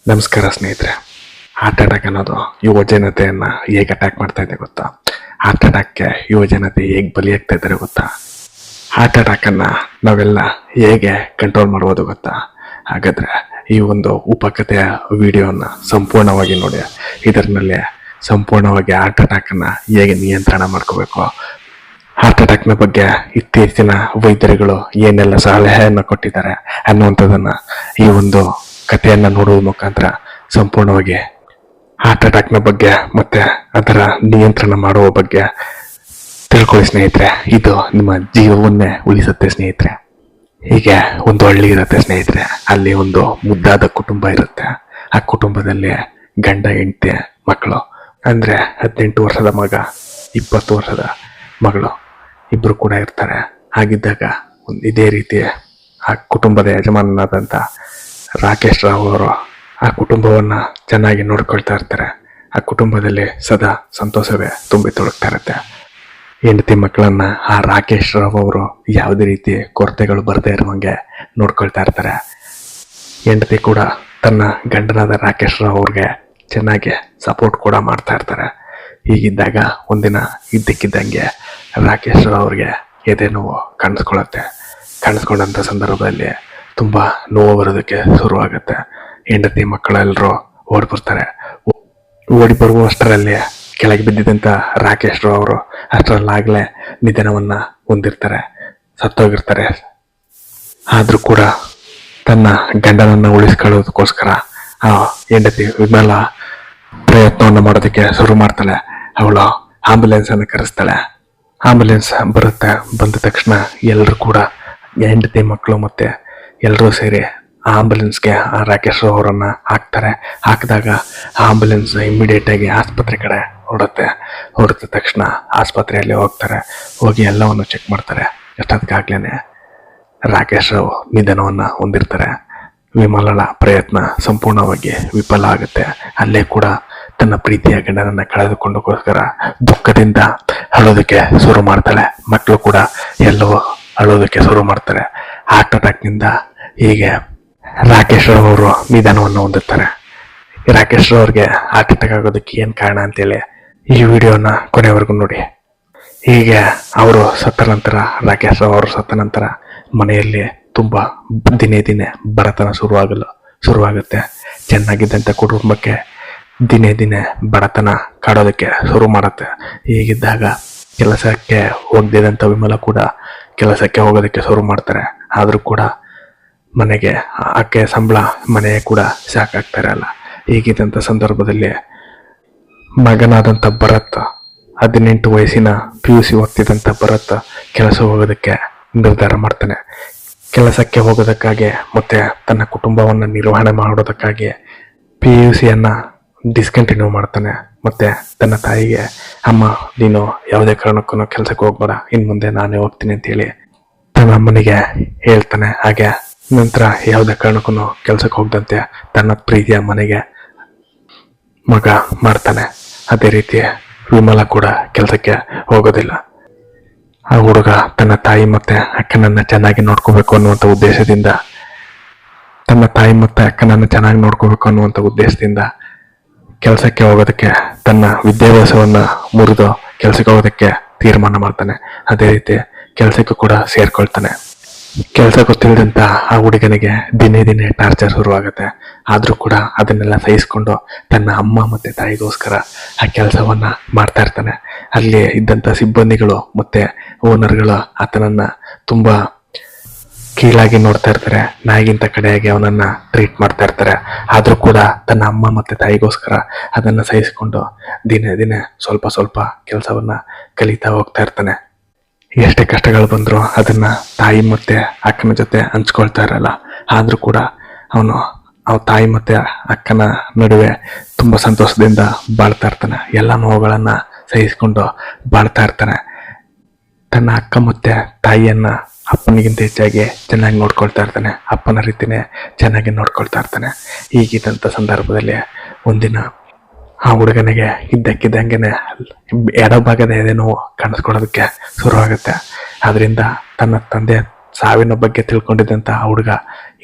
ನಮಸ್ಕಾರ ಸ್ನೇಹಿತರೆ. Heart attack ಅನ್ನೋದು ಯುವ ಜನತೆಯನ್ನ ಹೇಗೆ ಅಟ್ಯಾಕ್ ಮಾಡ್ತಾ ಇದೆ ಗೊತ್ತಾ? ಹಾರ್ಟ್ ಅಟ್ಯಾಕ್ಗೆ ಯುವ ಜನತೆ ಹೇಗೆ ಬಲಿಯಾಗ್ತಾ ಇದ್ದಾರೆ ಗೊತ್ತಾ? ಹಾರ್ಟ್ ಅಟ್ಯಾಕ್ ಅನ್ನ ನಾವೆಲ್ಲ ಹೇಗೆ ಕಂಟ್ರೋಲ್ ಮಾಡ್ಬೋದು ಗೊತ್ತಾ? ಹಾಗಾದ್ರೆ ಈ ಒಂದು ಉಪಕಥೆಯ ವಿಡಿಯೋನ ಸಂಪೂರ್ಣವಾಗಿ ನೋಡಿ. ಇದರಲ್ಲಿ ಸಂಪೂರ್ಣವಾಗಿ ಹಾರ್ಟ್ ಅಟ್ಯಾಕ್ ಅನ್ನ ಹೇಗೆ ನಿಯಂತ್ರಣ ಮಾಡ್ಕೋಬೇಕು, ಹಾರ್ಟ್ ಅಟ್ಯಾಕ್ನ ಬಗ್ಗೆ ಇತ್ತೀಚಿನ ವೈದ್ಯರುಗಳು ಏನೆಲ್ಲ ಸಲಹೆಯನ್ನು ಕೊಟ್ಟಿದ್ದಾರೆ ಅನ್ನುವಂಥದ್ದನ್ನ ಈ ಒಂದು ಕಥೆಯನ್ನ ನೋಡುವ ಮುಖಾಂತರ ಸಂಪೂರ್ಣವಾಗಿ ಹಾರ್ಟ್ ಅಟ್ಯಾಕ್ನ ಬಗ್ಗೆ ಮತ್ತೆ ಅದರ ನಿಯಂತ್ರಣ ಮಾಡುವ ಬಗ್ಗೆ ತಿಳ್ಕೊಳ್ಳಿ ಸ್ನೇಹಿತರೆ. ಇದು ನಿಮ್ಮ ಜೀವವನ್ನೇ ಉಳಿಸುತ್ತೆ ಸ್ನೇಹಿತರೆ. ಹೀಗೆ ಒಂದು ಹಳ್ಳಿ ಇರುತ್ತೆ ಸ್ನೇಹಿತರೆ. ಅಲ್ಲಿ ಒಂದು ಮುದ್ದಾದ ಕುಟುಂಬ ಇರುತ್ತೆ. ಆ ಕುಟುಂಬದಲ್ಲಿ ಗಂಡ ಹೆಂಡತಿ ಮಕ್ಕಳು, ಅಂದ್ರೆ 18 ವರ್ಷದ ಮಗ, 20 ವರ್ಷದ ಮಗಳು ಇಬ್ರು ಕೂಡ ಇರ್ತಾರೆ. ಹಾಗಿದ್ದಾಗ ಇದೇ ರೀತಿ ಆ ಕುಟುಂಬದ ಯಜಮಾನನಾದಂಥ ರಾಕೇಶ್ ರಾವ್ ಅವರು ಆ ಕುಟುಂಬವನ್ನ ಚೆನ್ನಾಗಿ ನೋಡ್ಕೊಳ್ತಾ ಇರ್ತಾರೆ. ಆ ಕುಟುಂಬದಲ್ಲಿ ಸದಾ ಸಂತೋಷವೇ ತುಂಬಿ ತೊಡಗ್ತಾ ಇರುತ್ತೆ. ಹೆಂಡತಿ ಮಕ್ಕಳನ್ನ ಆ ರಾಕೇಶ್ ರಾವ್ ಅವರು ಯಾವುದೇ ರೀತಿ ಕೊರತೆಗಳು ಬರದೇ ಇರುವಂಗೆ ನೋಡ್ಕೊಳ್ತಾ ಇರ್ತಾರೆ. ಹೆಂಡತಿ ಕೂಡ ತನ್ನ ಗಂಡನಾದ ರಾಕೇಶ್ ರಾವ್ ಅವ್ರಿಗೆ ಚೆನ್ನಾಗಿ ಸಪೋರ್ಟ್ ಕೂಡ ಮಾಡ್ತಾ ಇರ್ತಾರೆ. ಹೀಗಿದ್ದಾಗ ಒಂದಿನ ಇದ್ದಕ್ಕಿದ್ದಂಗೆ ರಾಕೇಶ್ ರಾವ್ ಅವ್ರಿಗೆ ಎದೆ ನೋವು ಕಾಣಿಸ್ಕೊಂಡಂಥ ಸಂದರ್ಭದಲ್ಲಿ ತುಂಬ ನೋವು ಬರೋದಕ್ಕೆ ಶುರುವಾಗುತ್ತೆ. ಹೆಂಡತಿ ಮಕ್ಕಳೆಲ್ಲರೂ ಓಡಿ ಬರುವಷ್ಟರಲ್ಲಿ ಕೆಳಗೆ ಬಿದ್ದಿದ್ದಂಥ ರಾಕೇಶ್ ರಾವ್ ಅವರು ಅಷ್ಟರಲ್ಲಾಗಲೇ ನಿಧನವನ್ನ ಹೊಂದಿರ್ತಾರೆ, ಸತ್ತೋಗಿರ್ತಾರೆ. ಆದರೂ ಕೂಡ ತನ್ನ ಗಂಡನನ್ನು ಉಳಿಸ್ಕೊಳ್ಳೋದಕ್ಕೋಸ್ಕರ ಆ ಹೆಂಡತಿ ವಿಮಲ ಪ್ರಯತ್ನವನ್ನು ಮಾಡೋದಕ್ಕೆ ಶುರು ಮಾಡ್ತಾಳೆ. ಅವಳು ಆಂಬುಲೆನ್ಸನ್ನು ಕರೆಸ್ತಾಳೆ. ಆಂಬುಲೆನ್ಸ್ ಬರುತ್ತೆ. ಬಂದ ತಕ್ಷಣ ಎಲ್ಲರೂ ಕೂಡ ಹೆಂಡತಿ ಮಕ್ಕಳು ಮತ್ತೆ ಎಲ್ಲರೂ ಸೇರಿ ಆಂಬುಲೆನ್ಸ್ಗೆ ಆ ರಾಕೇಶ್ ರಾವ್ ಅವರನ್ನ ಹಾಕ್ತಾರೆ. ಹಾಕಿದಾಗ ಆಂಬುಲೆನ್ಸ್ ಇಮಿಡಿಯೇಟ್ ಆಗಿ ಆಸ್ಪತ್ರೆ ಕಡೆ ಹೊರಡಿದ ತಕ್ಷಣ ಆಸ್ಪತ್ರೆಯಲ್ಲಿ ಹೋಗಿ ಎಲ್ಲವನ್ನು ಚೆಕ್ ಮಾಡ್ತಾರೆ. ಎಷ್ಟೊತ್ತಿಗಾಗ್ಲೇನೆ ರಾಕೇಶ್ ರಾವ್ ನಿಧನವನ್ನ ಹೊಂದಿರ್ತಾರೆ. ವಿಮಲಳ ಪ್ರಯತ್ನ ಸಂಪೂರ್ಣವಾಗಿ ವಿಫಲ ಆಗುತ್ತೆ. ಅಲ್ಲೇ ಕೂಡ ತನ್ನ ಪ್ರೀತಿಯ ಗಂಡನನ್ನ ಕಳೆದುಕೊಂಡಕ್ಕೋಸ್ಕರ ದುಃಖದಿಂದ ಅಳೋದಕ್ಕೆ ಶುರು ಮಾಡ್ತಾಳೆ. ಮಕ್ಕಳು ಕೂಡ ಎಲ್ಲವೂ ಅಳೋದಕ್ಕೆ ಶುರು ಮಾಡ್ತಾರೆ. ಹಾರ್ಟ್ ಅಟ್ಯಾಕ್ನಿಂದ ಹೀಗೆ ರಾಕೇಶ್ ರಾವ್ ಅವರು ನಿಧನವನ್ನು ಹೊಂದುತ್ತಾರೆ. ರಾಕೇಶ್ ರಾವ್ ಅವ್ರಿಗೆ ಹಾರ್ಟ್ ಅಟ್ಯಾಕ್ ಆಗೋದಕ್ಕೆ ಏನು ಕಾರಣ ಅಂತೇಳಿ ಈ ವಿಡಿಯೋನ ಕೊನೆವರೆಗೂ ನೋಡಿ. ಹೀಗೆ ಅವರು ಸತ್ತ ನಂತರ, ರಾಕೇಶ್ ರಾವ್ ಅವರು ಸತ್ತ ನಂತರ ಮನೆಯಲ್ಲಿ ತುಂಬ ದಿನೇ ದಿನೇ ಬಡತನ ಶುರುವಾಗುತ್ತೆ. ಚೆನ್ನಾಗಿದ್ದಂಥ ಕುಟುಂಬಕ್ಕೆ ದಿನೇ ದಿನೇ ಬಡತನ ಕಾಡೋದಕ್ಕೆ ಶುರು ಮಾಡುತ್ತೆ. ಹೀಗಿದ್ದಾಗ ಕೆಲಸಕ್ಕೆ ಹೋಗದಿದ್ದಂಥ ವಿಮಲ ಕೂಡ ಕೆಲಸಕ್ಕೆ ಹೋಗೋದಕ್ಕೆ ಶುರು ಮಾಡ್ತಾರೆ. ಆದರೂ ಕೂಡ ಮನೆಗೆ ಆಕೆ ಸಂಬಳ ಮನೆಯೇ ಕೂಡ ಸಾಕಾಗ್ತಾ ಇರಲ್ಲ. ಹೀಗಿದ್ದಂಥ ಸಂದರ್ಭದಲ್ಲಿ ಮಗನಾದಂಥ ಭರತ್, 18 ವಯಸ್ಸಿನ PUC ಓದ್ತಿದ್ದಂಥ ಭರತ್ ಕೆಲಸ ಹೋಗೋದಕ್ಕೆ ನಿರ್ಧಾರ ಮಾಡ್ತಾನೆ. ಕೆಲಸಕ್ಕೆ ಹೋಗೋದಕ್ಕಾಗಿ ಮತ್ತೆ ತನ್ನ ಕುಟುಂಬವನ್ನು ನಿರ್ವಹಣೆ ಮಾಡೋದಕ್ಕಾಗಿ PUCಯನ್ನ ಡಿಸ್ಕಂಟಿನ್ಯೂ ಮಾಡ್ತಾನೆ. ಮತ್ತೆ ತನ್ನ ತಾಯಿಗೆ, ಅಮ್ಮ ನೀನು ಯಾವುದೇ ಕಾರಣಕ್ಕೂ ಕೆಲಸಕ್ಕೆ ಹೋಗ್ಬೇಡ, ಇನ್ನು ಮುಂದೆ ನಾನೇ ಹೋಗ್ತೀನಿ ಅಂತೇಳಿ ತನ್ನ ಅಮ್ಮನಿಗೆ ಹೇಳ್ತಾನೆ. ಹಾಗೆ ನಂತರ ಯಾವುದೇ ಕಾರಣಕ್ಕೂ ಕೆಲಸಕ್ಕೆ ಹೋಗದಂತೆ ತನ್ನ ಪ್ರೀತಿಯ ಮನೆಗೆ ಮಗ ಮಾಡ್ತಾನೆ. ಅದೇ ರೀತಿ ವಿಮಲ ಕೂಡ ಕೆಲಸಕ್ಕೆ ಹೋಗೋದಿಲ್ಲ. ಆ ಹುಡುಗ ತನ್ನ ತಾಯಿ ಮತ್ತೆ ಅಕ್ಕನನ್ನ ಚೆನ್ನಾಗಿ ನೋಡ್ಕೋಬೇಕು ಅನ್ನುವಂಥ ಉದ್ದೇಶದಿಂದ ಕೆಲಸಕ್ಕೆ ಹೋಗೋದಕ್ಕೆ, ತನ್ನ ವಿದ್ಯಾಭ್ಯಾಸವನ್ನ ಮುರಿದು ಕೆಲಸಕ್ಕೆ ಹೋಗೋದಕ್ಕೆ ತೀರ್ಮಾನ ಮಾಡ್ತಾನೆ. ಅದೇ ರೀತಿ ಕೆಲಸಕ್ಕೂ ಕೂಡ ಸೇರ್ಕೊಳ್ತಾನೆ. ಕೆಲಸ ಗೊತ್ತಿಲ್ಲದಂತ ಆ ಹುಡುಗನಿಗೆ ದಿನೇ ದಿನೇ ಟಾರ್ಚರ್ ಶುರುವಾಗುತ್ತೆ. ಆದ್ರೂ ಕೂಡ ಅದನ್ನೆಲ್ಲ ಸಹಿಸ್ಕೊಂಡು ತನ್ನ ಅಮ್ಮ ಮತ್ತೆ ತಾಯಿಗೋಸ್ಕರ ಆ ಕೆಲಸವನ್ನ ಮಾಡ್ತಾ ಇರ್ತಾನೆ. ಅಲ್ಲಿ ಇದ್ದಂಥ ಸಿಬ್ಬಂದಿಗಳು ಮತ್ತೆ ಓನರ್ಗಳು ಆತನನ್ನ ತುಂಬಾ ಕೀಳಾಗಿ ನೋಡ್ತಾ ಇರ್ತಾರೆ. ನಾಯಿಗಿಂತ ಕಡೆಯಾಗಿ ಅವನನ್ನ ಟ್ರೀಟ್ ಮಾಡ್ತಾ ಇರ್ತಾರೆ. ಆದ್ರೂ ಕೂಡ ತನ್ನ ಅಮ್ಮ ಮತ್ತೆ ತಾಯಿಗೋಸ್ಕರ ಅದನ್ನ ಸಹಿಸಿಕೊಂಡು ದಿನೇ ದಿನೇ ಸ್ವಲ್ಪ ಕೆಲಸವನ್ನ ಕಲಿತಾ ಹೋಗ್ತಾ ಇರ್ತಾನೆ. ಎಷ್ಟೇ ಕಷ್ಟಗಳು ಬಂದ್ರು ಅದನ್ನ ತಾಯಿ ಮತ್ತೆ ಅಕ್ಕನ ಜೊತೆ ಹಂಚ್ಕೊಳ್ತಾ ಇರಲ್ಲ. ಆದ್ರೂ ಕೂಡ ಅವನು ತಾಯಿ ಮತ್ತೆ ಅಕ್ಕನ ನಡುವೆ ತುಂಬಾ ಸಂತೋಷದಿಂದ ಬಾಳ್ತಾ ಇರ್ತಾನೆ. ಎಲ್ಲ ನೋವುಗಳನ್ನ ಸಹಿಸಿಕೊಂಡು ಬಾಳ್ತಾ ಇರ್ತಾನೆ. ತನ್ನ ಅಕ್ಕ ಮತ್ತೆ ತಾಯಿಯನ್ನ ಅಪ್ಪನಿಗಿಂತ ಹೆಚ್ಚಾಗಿ ಚೆನ್ನಾಗಿ ನೋಡ್ಕೊಳ್ತಾ ಇರ್ತಾನೆ. ಅಪ್ಪನ ರೀತಿನೇ ಚೆನ್ನಾಗಿ ನೋಡ್ಕೊಳ್ತಾ ಇರ್ತಾನೆ. ಹೀಗಿದ್ದಂಥ ಸಂದರ್ಭದಲ್ಲಿ ಒಂದಿನ ಆ ಹುಡುಗನಿಗೆ ಇದ್ದಕ್ಕಿದ್ದಂಗೆನೆ ಎಡಭಾಗದ ಎದೆ ನೋವು ಕಾಣಿಸ್ಕೊಳ್ಳೋದಕ್ಕೆ ಶುರುವಾಗುತ್ತೆ. ಅದರಿಂದ ತನ್ನ ತಂದೆ ಸಾವಿನ ಬಗ್ಗೆ ತಿಳ್ಕೊಂಡಿದ್ದಂಥ ಹುಡುಗ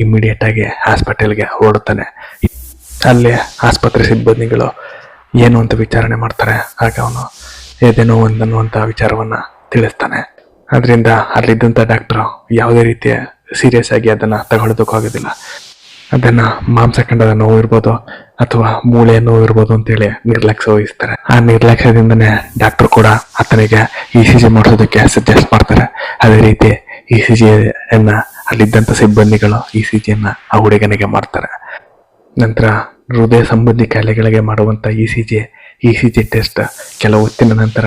ಇಮ್ಮಿಡಿಯೇಟ್ ಆಗಿ ಹಾಸ್ಪಿಟಲ್ಗೆ ಓಡುತ್ತಾನೆ. ಅಲ್ಲಿ ಆಸ್ಪತ್ರೆ ಸಿಬ್ಬಂದಿಗಳು ಏನು ಅಂತ ವಿಚಾರಣೆ ಮಾಡ್ತಾರೆ. ಆಗ ಅವನು ಏದೇನೋ ಒಂದನ್ನುವಂಥ ವಿಚಾರವನ್ನ ತಿಳಿಸ್ತಾನೆ. ಅದರಿಂದ ಅಲ್ಲಿದ್ದಂಥ ಡಾಕ್ಟ್ರು ಯಾವುದೇ ರೀತಿಯ ಸೀರಿಯಸ್ ಆಗಿ ಅದನ್ನ ತಗೊಳ್ಳೋದಕ್ಕಾಗೋದಿಲ್ಲ. ಅದನ್ನ ಮಾಂಸಖಂಡದ ನೋವು ಇರ್ಬೋದು ಅಥವಾ ಮೂಳೆಯ ನೋವು ಇರ್ಬೋದು ಅಂತೇಳಿ ನಿರ್ಲಕ್ಷ್ಯ ವಹಿಸ್ತಾರೆ. ಆ ನಿರ್ಲಕ್ಷ್ಯದಿಂದನೇ ಡಾಕ್ಟರ್ ಕೂಡ ಆತನಿಗೆ ECG ಮಾಡಿಸೋದಕ್ಕೆ ಸಜೆಸ್ಟ್ ಮಾಡ್ತಾರೆ. ಅದೇ ರೀತಿ ECG ಅಲ್ಲಿದ್ದಂಥ ಸಿಬ್ಬಂದಿಗಳು ECG ಆ ಹುಡುಗನಿಗೆ ಮಾಡ್ತಾರೆ. ನಂತರ ಹೃದಯ ಸಂಬಂಧಿ ಕಾಯಿಲೆಗಳಿಗೆ ಮಾಡುವಂಥ ECG ಟೆಸ್ಟ್ ಕೆಲವು ಹೊತ್ತಿನ ನಂತರ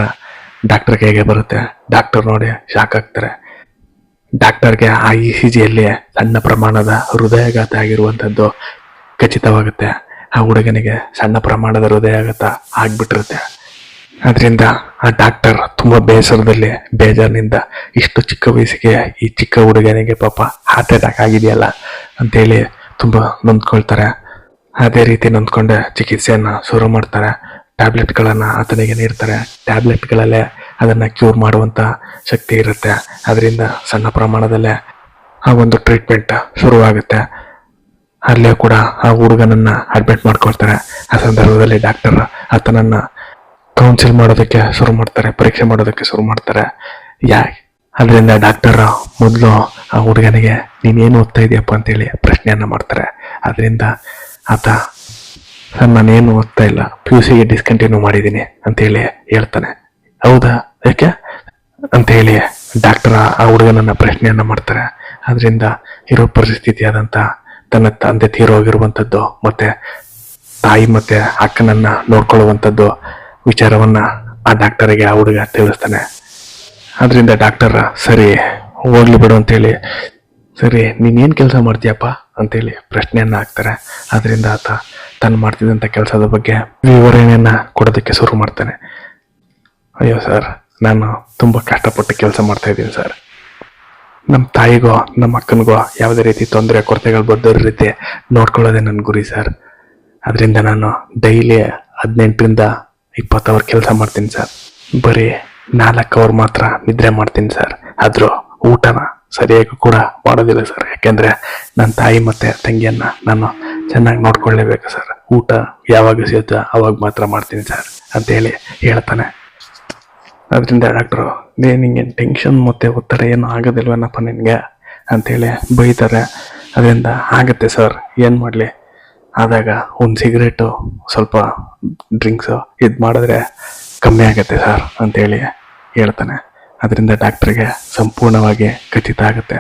ಡಾಕ್ಟರ್ ಕೈಗೆ ಬರುತ್ತೆ. ಡಾಕ್ಟರ್ ನೋಡಿ ಶಾಕ್ ಆಗ್ತಾರೆ. ಡಾಕ್ಟರ್ಗೆ ಆ ECGಯಲ್ಲಿ ಸಣ್ಣ ಪ್ರಮಾಣದ ಹೃದಯಾಘಾತ ಆಗಿರುವಂಥದ್ದು ಖಚಿತವಾಗುತ್ತೆ. ಆ ಹುಡುಗನಿಗೆ ಸಣ್ಣ ಪ್ರಮಾಣದ ಹೃದಯಾಘಾತ ಆಗ್ಬಿಟ್ಟಿರುತ್ತೆ. ಅದರಿಂದ ಆ ಡಾಕ್ಟರ್ ತುಂಬ ಬೇಜಾರಿನಿಂದ ಇಷ್ಟು ಚಿಕ್ಕ ವಯಸ್ಸಿಗೆ ಈ ಚಿಕ್ಕ ಹುಡುಗನಿಗೆ ಪಾಪ ಹಾರ್ಟ್ ಅಟ್ಯಾಕ್ ಆಗಿದೆಯಲ್ಲ ಅಂತೇಳಿ ತುಂಬ ನೊಂದ್ಕೊಳ್ತಾರೆ. ಅದೇ ರೀತಿ ನೊಂದ್ಕೊಂಡೆ ಚಿಕಿತ್ಸೆಯನ್ನು ಶುರು ಮಾಡ್ತಾರೆ. ಟ್ಯಾಬ್ಲೆಟ್ಗಳನ್ನು ಆತನಿಗೆ ನೀಡ್ತಾರೆ. ಟ್ಯಾಬ್ಲೆಟ್ಗಳಲ್ಲೇ ಅದನ್ನು ಕ್ಯೂರ್ ಮಾಡುವಂಥ ಶಕ್ತಿ ಇರುತ್ತೆ. ಅದರಿಂದ ಸಣ್ಣ ಪ್ರಮಾಣದಲ್ಲೇ ಆ ಒಂದು ಟ್ರೀಟ್ಮೆಂಟ್ ಶುರುವಾಗುತ್ತೆ. ಅಲ್ಲೇ ಕೂಡ ಆ ಹುಡುಗನನ್ನ ಅಡ್ಮಿಟ್ ಮಾಡ್ಕೊಳ್ತಾರೆ. ಆ ಸಂದರ್ಭದಲ್ಲಿ ಡಾಕ್ಟರ್ ಆತನನ್ನ ಕೌನ್ಸಿಲ್ ಮಾಡೋದಕ್ಕೆ ಶುರು ಮಾಡ್ತಾರೆ, ಪರೀಕ್ಷೆ ಮಾಡೋದಕ್ಕೆ ಶುರು ಮಾಡ್ತಾರೆ. ಅದರಿಂದ ಡಾಕ್ಟರ್ ಮೊದಲು ಆ ಹುಡುಗನಿಗೆ ನೀನೇನು ಓದ್ತಾ ಇದೆಯಪ್ಪ ಅಂತೇಳಿ ಪ್ರಶ್ನೆಯನ್ನ ಮಾಡ್ತಾರೆ. ಅದರಿಂದ ಆತ ಸರ್ ನಾನೇನು ಓದ್ತಾ ಇಲ್ಲ, PUC ಡಿಸ್ಕಂಟಿನ್ಯೂ ಮಾಡಿದ್ದೀನಿ ಅಂತೇಳಿ ಹೇಳ್ತಾನೆ. ಹೌದಾ, ಯಾಕೆ ಅಂತೇಳಿ ಡಾಕ್ಟರ್ ಆ ಹುಡುಗನನ್ನ ಪ್ರಶ್ನೆಯನ್ನ ಮಾಡ್ತಾರೆ. ಅದರಿಂದ ಇರೋ ಪರಿಸ್ಥಿತಿ ಆದಂತ ತನ್ನ ತಂದೆ ತೀರೋಗಿರುವಂಥದ್ದು ಮತ್ತೆ ತಾಯಿ ಮತ್ತೆ ಅಕ್ಕನನ್ನ ನೋಡ್ಕೊಳ್ಳುವಂಥದ್ದು ವಿಚಾರವನ್ನ ಆ ಡಾಕ್ಟರಿಗೆ ಆ ಹುಡುಗ ತಿಳಿಸ್ತಾನೆ. ಅದರಿಂದ ಡಾಕ್ಟರ್ ಸರಿ ಹೋಗ್ಲಿ ಬಿಡು ಅಂತೇಳಿ, ಸರಿ ನೀನೇನು ಕೆಲಸ ಮಾಡ್ತೀಯಪ್ಪ ಅಂತೇಳಿ ಪ್ರಶ್ನೆಯನ್ನ ಹಾಕ್ತಾರೆ. ಅದರಿಂದ ಆತ ತಾನು ಮಾಡ್ತಿದ್ದಂಥ ಕೆಲಸದ ಬಗ್ಗೆ ವಿವರಣೆಯನ್ನ ಕೊಡೋದಕ್ಕೆ ಶುರು ಮಾಡ್ತಾನೆ. ಅಯ್ಯೋ ಸರ್, ನಾನು ತುಂಬ ಕಷ್ಟಪಟ್ಟು ಕೆಲಸ ಮಾಡ್ತಾ ಇದ್ದೀನಿ ಸರ್. ನಮ್ಮ ತಾಯಿಗೋ ನಮ್ಮ ಅಕ್ಕನಿಗೋ ಯಾವುದೇ ರೀತಿ ತೊಂದರೆ ಕೊರತೆಗಳು ಬದ್ದರ ರೀತಿ ನೋಡ್ಕೊಳ್ಳೋದೇ ನನ್ನ ಗುರಿ ಸರ್. ಅದರಿಂದ ನಾನು ಡೈಲಿ 18ರಿಂದ 20 ಅವರ್ ಕೆಲಸ ಮಾಡ್ತೀನಿ ಸರ್. ಬರೀ 4 ಅವರ್ ಮಾತ್ರ ನಿದ್ರೆ ಮಾಡ್ತೀನಿ ಸರ್. ಆದರೂ ಊಟನ ಸರಿಯಾಗಿ ಕೂಡ ಮಾಡೋದಿಲ್ಲ ಸರ್. ಯಾಕೆಂದರೆ ನನ್ನ ತಾಯಿ ಮತ್ತು ತಂಗಿಯನ್ನ ನಾನು ಚೆನ್ನಾಗಿ ನೋಡ್ಕೊಳ್ಳೇಬೇಕು ಸರ್. ಊಟ ಯಾವಾಗ ಸಿಗುತ್ತೋ ಅವಾಗ ಮಾತ್ರ ಮಾಡ್ತೀನಿ ಸರ್ ಅಂತೇಳಿ ಹೇಳ್ತಾನೆ. ಅದರಿಂದ ಡಾಕ್ಟ್ರು ನಿನಗೆ ಟೆನ್ಷನ್ ಮತ್ತು ಒತ್ತಡ ಏನು ಆಗೋದಿಲ್ವೇನಪ್ಪ ನಿನಗೆ ಅಂತೇಳಿ ಬೈತಾರೆ. ಅದರಿಂದ ಆಗುತ್ತೆ ಸರ್, ಏನು ಮಾಡಲಿ, ಆದಾಗ ಒಂದು ಸಿಗರೇಟು ಸ್ವಲ್ಪ ಡ್ರಿಂಕ್ಸು ಇದು ಮಾಡಿದ್ರೆ ಕಮ್ಮಿ ಆಗುತ್ತೆ ಸರ್ ಅಂತೇಳಿ ಹೇಳ್ತಾನೆ. ಅದರಿಂದ ಡಾಕ್ಟ್ರಿಗೆ ಸಂಪೂರ್ಣವಾಗಿ ಖಚಿತ ಆಗುತ್ತೆ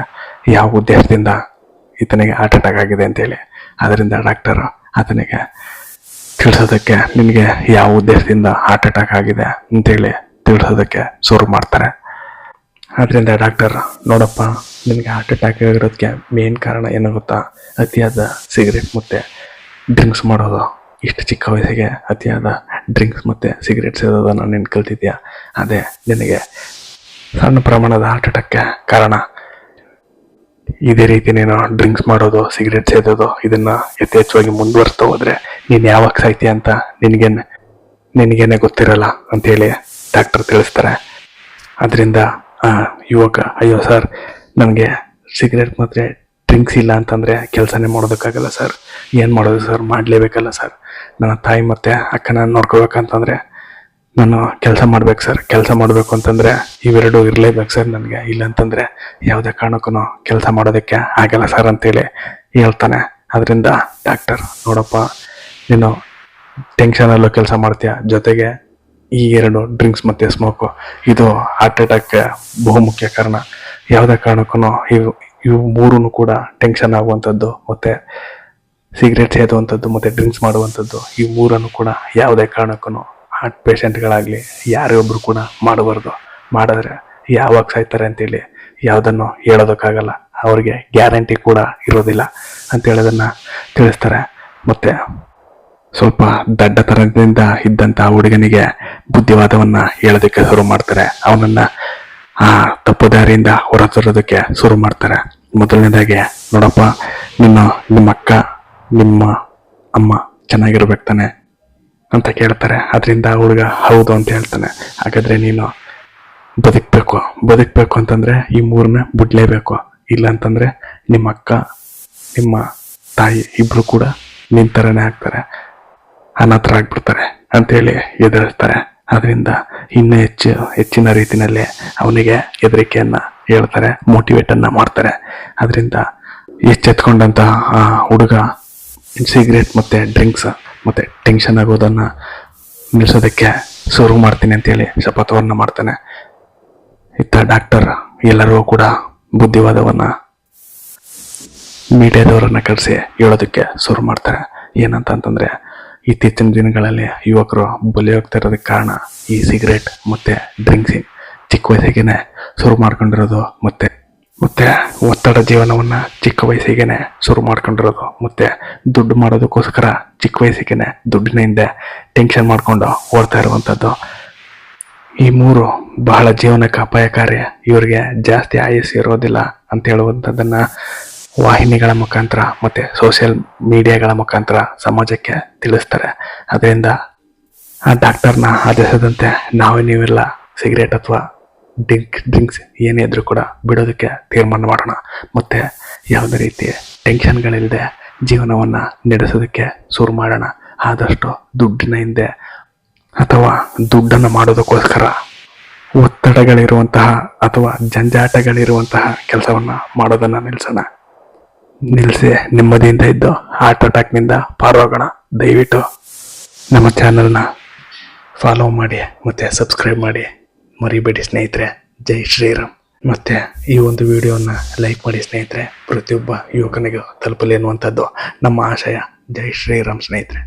ಯಾವ ಉದ್ದೇಶದಿಂದ ಈತನಿಗೆ ಹಾರ್ಟ್ ಅಟ್ಯಾಕ್ ಆಗಿದೆ ಅಂತೇಳಿ. ಅದರಿಂದ ಡಾಕ್ಟರ್ ಆತನಿಗೆ ತಿಳಿಸೋದಕ್ಕೆ ನಿನಗೆ ಯಾವ ಉದ್ದೇಶದಿಂದ ಹಾರ್ಟ್ ಅಟ್ಯಾಕ್ ಆಗಿದೆ ಅಂತೇಳಿ ತಿಳಿಸೋದಕ್ಕೆ ಶುರು ಮಾಡ್ತಾರೆ. ಅದರಿಂದ ಡಾಕ್ಟರ್ ನೋಡಪ್ಪ, ನಿನಗೆ ಹಾರ್ಟ್ ಅಟ್ಯಾಕ್ ಆಗಿರೋದಕ್ಕೆ ಮೇನ್ ಕಾರಣ ಏನು ಗೊತ್ತಾ? ಅತಿಯಾದ ಸಿಗರೇಟ್ ಮತ್ತು ಡ್ರಿಂಕ್ಸ್ ಮಾಡೋದು. ಇಷ್ಟು ಚಿಕ್ಕ ವಯಸ್ಸಿಗೆ ಅತಿಯಾದ ಡ್ರಿಂಕ್ಸ್ ಮತ್ತು ಸಿಗರೇಟ್ ಸೇದೋದನ್ನು ನೀನು ಕಲ್ತಿದ್ಯಾ, ಅದೇ ನಿನಗೆ ಸಣ್ಣ ಪ್ರಮಾಣದ ಹಾರ್ಟ್ ಅಟ್ಯಾಕ್ಗೆ ಕಾರಣ. ಇದೇ ರೀತಿ ನೀನು ಡ್ರಿಂಕ್ಸ್ ಮಾಡೋದು, ಸಿಗರೇಟ್ ಸೇದೋದು ಇದನ್ನು ಯಥೇಚ್ಛವಾಗಿ ಮುಂದುವರಿಸ್ತಾ ಹೋದರೆ ನೀನು ಯಾವಾಗ ಸಾಯ್ತೀಯ ಅಂತ ನಿನಗೇನೆ ಗೊತ್ತಿರಲ್ಲ ಅಂತೇಳಿ ಡಾಕ್ಟರ್ ತಿಳಿಸ್ತಾರೆ. ಅದರಿಂದ ಯುವಕ, ಅಯ್ಯೋ ಸರ್, ನನಗೆ ಸಿಗರೇಟ್ ಮತ್ತು ಡ್ರಿಂಕ್ಸ್ ಇಲ್ಲ ಅಂತಂದರೆ ಕೆಲಸನೇ ಮಾಡೋದಕ್ಕಾಗಲ್ಲ ಸರ್. ಏನು ಮಾಡೋದು ಸರ್, ಮಾಡಲೇಬೇಕಲ್ಲ ಸರ್. ನನ್ನ ತಾಯಿ ಮತ್ತು ಅಕ್ಕನ ನೋಡ್ಕೋಬೇಕಂತಂದರೆ ನಾನು ಕೆಲಸ ಮಾಡ್ಬೇಕು ಸರ್. ಕೆಲಸ ಮಾಡಬೇಕು ಅಂತಂದರೆ ಇವೆರಡು ಇರಲೇಬೇಕು ಸರ್ ನನಗೆ. ಇಲ್ಲಂತಂದರೆ ಯಾವುದೇ ಕಾರಣಕ್ಕೂ ಕೆಲಸ ಮಾಡೋದಕ್ಕೆ ಆಗಲ್ಲ ಸರ್ ಅಂತೇಳಿ ಹೇಳ್ತಾನೆ. ಅದರಿಂದ ಡಾಕ್ಟರ್ ನೋಡಪ್ಪ, ನೀನು ಟೆನ್ಷನಲ್ಲೂ ಕೆಲಸ ಮಾಡ್ತೀಯ, ಜೊತೆಗೆ ಈ 2 ಡ್ರಿಂಕ್ಸ್ ಮತ್ತು ಸ್ಮೋಕು ಇದು ಹಾರ್ಟ್ ಅಟ್ಯಾಕ್ ಬಹುಮುಖ್ಯ ಕಾರಣ. ಯಾವುದೇ ಕಾರಣಕ್ಕೂ ಇವು 3 ಕೂಡ ಟೆನ್ಷನ್ ಆಗುವಂಥದ್ದು ಮತ್ತು ಸಿಗರೇಟ್ ಸೇದುವಂಥದ್ದು ಮತ್ತು ಡ್ರಿಂಕ್ಸ್ ಮಾಡುವಂಥದ್ದು, ಈ 3 ಕೂಡ ಯಾವುದೇ ಕಾರಣಕ್ಕೂ ಹಾರ್ಟ್ ಪೇಷಂಟ್ಗಳಾಗಲಿ ಯಾರೇ ಒಬ್ಬರು ಕೂಡ ಮಾಡಬಾರ್ದು. ಮಾಡಿದ್ರೆ ಯಾವಾಗ ಸಾಯ್ತಾರೆ ಅಂತೇಳಿ ಯಾವುದನ್ನು ಹೇಳೋದಕ್ಕಾಗಲ್ಲ, ಅವ್ರಿಗೆ ಗ್ಯಾರಂಟಿ ಕೂಡ ಇರೋದಿಲ್ಲ ಅಂತೇಳೋದನ್ನು ತಿಳಿಸ್ತಾರೆ. ಮತ್ತು ಸ್ವಲ್ಪ ದಡ್ಡತನದಿಂದ ಇದ್ದಂಥ ಹುಡುಗನಿಗೆ ಬುದ್ಧಿವಾದವನ್ನು ಹೇಳೋದಕ್ಕೆ ಶುರು ಮಾಡ್ತಾರೆ. ಅವನನ್ನು ಆ ತಪ್ಪು ದಾರಿಯಿಂದ ಹೊರತರೋದಕ್ಕೆ ಶುರು ಮಾಡ್ತಾರೆ. ಮೊದಲನೇದಾಗಿ, ನೋಡಪ್ಪ, ನಿಮ್ಮ ಅಕ್ಕ ನಿಮ್ಮ ಅಮ್ಮ ಚೆನ್ನಾಗಿರ್ಬೇಕು ತಾನೆ ಅಂತ ಕೇಳ್ತಾರೆ. ಅದರಿಂದ ಹುಡುಗ ಹೌದು ಅಂತ ಹೇಳ್ತಾನೆ. ಹಾಗಾದರೆ ನೀನು ಬದುಕಬೇಕು ಅಂತಂದರೆ ಈ 3ನ್ನ ಬಿಡಲೇಬೇಕು. ಇಲ್ಲ ಅಂತಂದರೆ ನಿಮ್ಮ ಅಕ್ಕ ನಿಮ್ಮ ತಾಯಿ ಇಬ್ಬರು ಕೂಡ ನಿನ್ ಥರನೇ ಆಗ್ತಾರೆ, ಅನಾಥರ ಆಗ್ಬಿಡ್ತಾರೆ ಅಂತೇಳಿ ಎದುರಿಸ್ತಾರೆ. ಅದರಿಂದ ಇನ್ನೂ ಹೆಚ್ಚಿನ ರೀತಿಯಲ್ಲಿ ಅವನಿಗೆ ಹೆದರಿಕೆಯನ್ನ ಹೇಳ್ತಾರೆ, ಮೋಟಿವೇಟನ್ನು ಮಾಡ್ತಾರೆ. ಅದರಿಂದ ಎಚ್ಚೆತ್ಕೊಂಡಂತ ಆ ಹುಡುಗ ಸಿಗರೇಟ್ ಮತ್ತು ಡ್ರಿಂಕ್ಸ್ ಮತ್ತು ಟೆನ್ಷನ್ ಆಗೋದನ್ನು ನಿಲ್ಲಿಸೋದಕ್ಕೆ ಶುರು ಮಾಡ್ತೀನಿ ಅಂತೇಳಿ ಶಪಥವನ್ನು ಮಾಡ್ತಾನೆ. ಇತ್ತ ಡಾಕ್ಟರ್ ಎಲ್ಲರಿಗೂ ಕೂಡ ಬುದ್ಧಿವಾದವನ್ನು ಮೀಡಿಯಾದವರನ್ನ ಕರೆಸಿ ಹೇಳೋದಕ್ಕೆ ಶುರು ಮಾಡ್ತಾರೆ. ಏನಂತಂದರೆ ಇತ್ತೀಚಿನ ದಿನಗಳಲ್ಲಿ ಯುವಕರು ಬಲಿ ಹೋಗ್ತಾ ಇರೋದಕ್ಕೆ ಕಾರಣ ಈ ಸಿಗರೇಟ್ ಮತ್ತು ಡ್ರಿಂಕ್ಸಿಂಗ್ ಚಿಕ್ಕ ವಯಸ್ಸಿಗೆ ಶುರು ಮಾಡ್ಕೊಂಡಿರೋದು, ಮತ್ತೆ ಒತ್ತಡ ಜೀವನವನ್ನು ಚಿಕ್ಕ ವಯಸ್ಸಿಗೆ ಶುರು ಮಾಡ್ಕೊಂಡಿರೋದು, ಮತ್ತು ದುಡ್ಡು ಮಾಡೋದಕ್ಕೋಸ್ಕರ ಚಿಕ್ಕ ವಯಸ್ಸಿಗೆ ದುಡ್ಡಿನ ಹಿಂದೆ ಟೆನ್ಷನ್ ಮಾಡಿಕೊಂಡು ಓಡ್ತಾ ಇರುವಂಥದ್ದು. ಈ ಮೂರು ಬಹಳ ಜೀವನಕ್ಕೆ ಅಪಾಯಕಾರಿ. ಇವರಿಗೆ ಜಾಸ್ತಿ ಆಯಸ್ಸು ಇರೋದಿಲ್ಲ ಅಂತ ಹೇಳುವಂಥದ್ದನ್ನು ವಾಹಿನಿಗಳ ಮುಖಾಂತರ ಮತ್ತು ಸೋಷಿಯಲ್ ಮೀಡಿಯಾಗಳ ಮುಖಾಂತರ ಸಮಾಜಕ್ಕೆ ತಿಳಿಸ್ತಾರೆ. ಅದರಿಂದ ಆ ಡಾಕ್ಟರ್ನ ಆದೇಶದಂತೆ ನೀವೆಲ್ಲ ಸಿಗರೇಟ್ ಅಥವಾ ಡ್ರಿಂಕ್ಸ್ ಏನೇ ಇದ್ರೂ ಕೂಡ ಬಿಡೋದಕ್ಕೆ ತೀರ್ಮಾನ ಮಾಡೋಣ, ಮತ್ತು ಯಾವುದೇ ರೀತಿಯ ಟೆನ್ಷನ್ಗಳಿಲ್ಲದೆ ಜೀವನವನ್ನು ನಡೆಸೋದಕ್ಕೆ ಶುರು ಮಾಡೋಣ. ಆದಷ್ಟು ದುಡ್ಡಿನ ಹಿಂದೆ ಅಥವಾ ದುಡ್ಡನ್ನು ಮಾಡೋದಕ್ಕೋಸ್ಕರ ಒತ್ತಡಗಳಿರುವಂತಹ ಅಥವಾ ಜಂಜಾಟಗಳಿರುವಂತಹ ಕೆಲಸವನ್ನು ಮಾಡೋದನ್ನು ನಿಲ್ಲಿಸಿ ನೆಮ್ಮದಿಯಿಂದ ಇದ್ದು ಹಾರ್ಟ್ ಅಟ್ಯಾಕ್ನಿಂದ ಪಾರಾಗೋಣ. ದಯವಿಟ್ಟು ನಮ್ಮ ಚಾನಲ್ನ ಫಾಲೋ ಮಾಡಿ ಮತ್ತು ಸಬ್ಸ್ಕ್ರೈಬ್ ಮಾಡಿ ಮರಿಬೇಡಿ ಸ್ನೇಹಿತರೆ. ಜೈ ಶ್ರೀರಾಮ್. ಮತ್ತು ಈ ಒಂದು ವಿಡಿಯೋನ ಲೈಕ್ ಮಾಡಿ ಸ್ನೇಹಿತರೆ. ಪ್ರತಿಯೊಬ್ಬ ಯುವಕನಿಗೂ ತಲುಪಲಿ ಅನ್ನುವಂಥದ್ದು ನಮ್ಮ ಆಶಯ. ಜೈ ಶ್ರೀರಾಮ್ ಸ್ನೇಹಿತರೆ.